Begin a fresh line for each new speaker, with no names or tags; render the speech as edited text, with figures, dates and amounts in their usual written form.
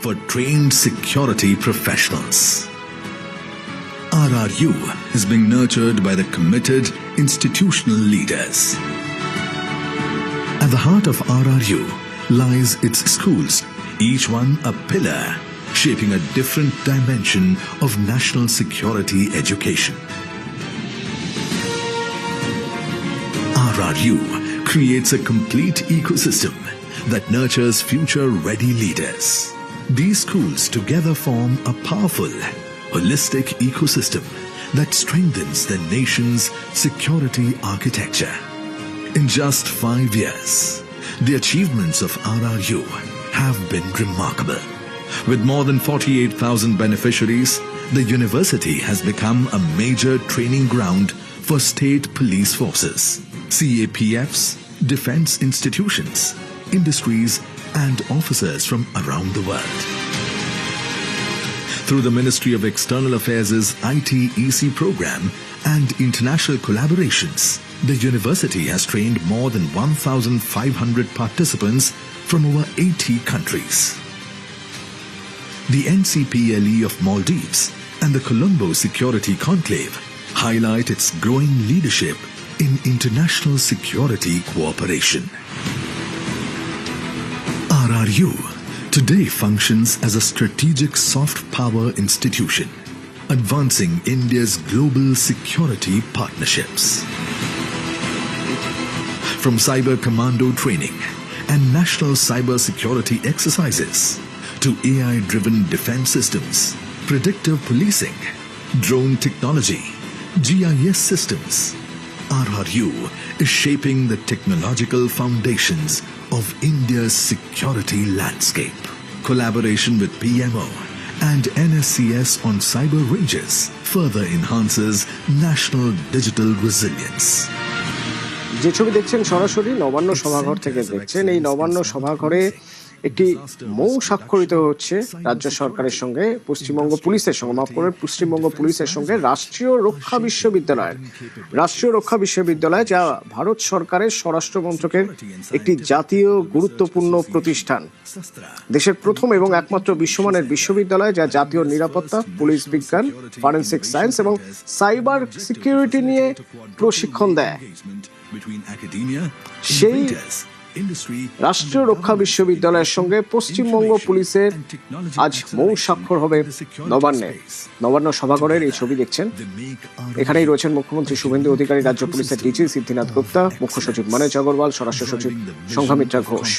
for trained security professionals. RRU is being nurtured by the committed institutional leaders. At the heart of RRU lies its schools, each one a pillar, shaping a different dimension of national security education. RRU creates a complete ecosystem that nurtures future-ready leaders. These schools together form a powerful, holistic ecosystem that strengthens the nation's security architecture. In just 5 years, the achievements of RRU have been remarkable. With more than 48,000 beneficiaries, the university has become a major training ground for state police forces, CAPFs, defense institutions, industries, and officers from around the world. Through the Ministry of External Affairs' ITEC program and international collaborations, the university has trained more than 1,500 participants from over 80 countries. The NCPLE of Maldives and the Colombo Security Conclave highlight its growing leadership in international security cooperation. RRU today functions as a strategic soft power institution, advancing India's global security partnerships. From cyber commando training and national cyber security exercises to AI-driven defense systems, predictive policing, drone technology, GIS systems, RRU is shaping the technological foundations of India's security landscape. Collaboration with PMO and NSCS on cyber ranges further enhances national digital resilience.
যে ছবি দেখছেন সরাসরি নবান্ন সভাঘর থেকে দেখছেন। এই নবান্ন সভাঘরে একটি মৌ স্বাক্ষরিত হচ্ছে রাজ্য সরকারের সঙ্গে পশ্চিমবঙ্গ পুলিশের সঙ্গে, মাফ করবেন, পশ্চিমবঙ্গ পুলিশের সঙ্গে রাষ্ট্রীয় রক্ষা বিশ্ববিদ্যালয়, যা ভারত সরকারের স্বরাষ্ট্র মন্ত্রকের একটি জাতীয় গুরুত্বপূর্ণ প্রতিষ্ঠান, দেশের প্রথম এবং একমাত্র বিশ্বমানের বিশ্ববিদ্যালয়, যা জাতীয় নিরাপত্তা, পুলিশ বিজ্ঞান, ফরেনসিক সায়েন্স এবং সাইবার সিকিউরিটি নিয়ে প্রশিক্ষণ দেয়। সেই রাষ্ট্রীয় রক্ষা বিশ্ববিদ্যালয়ের সঙ্গে পশ্চিমবঙ্গ পুলিশের আজ মৌ স্বাক্ষর হবে নবান্ন সভাঘরের এই ছবি দেখছেন। এখানেই রয়েছেন মুখ্যমন্ত্রী শুভেন্দু অধিকারী, রাজ্য পুলিশের ডিজি সিদ্ধিনাথ গুপ্তা, মুখ্য সচিব মনোজ আগরওয়াল, স্বরাষ্ট্র সচিব সংঘমিত্রা ঘোষ।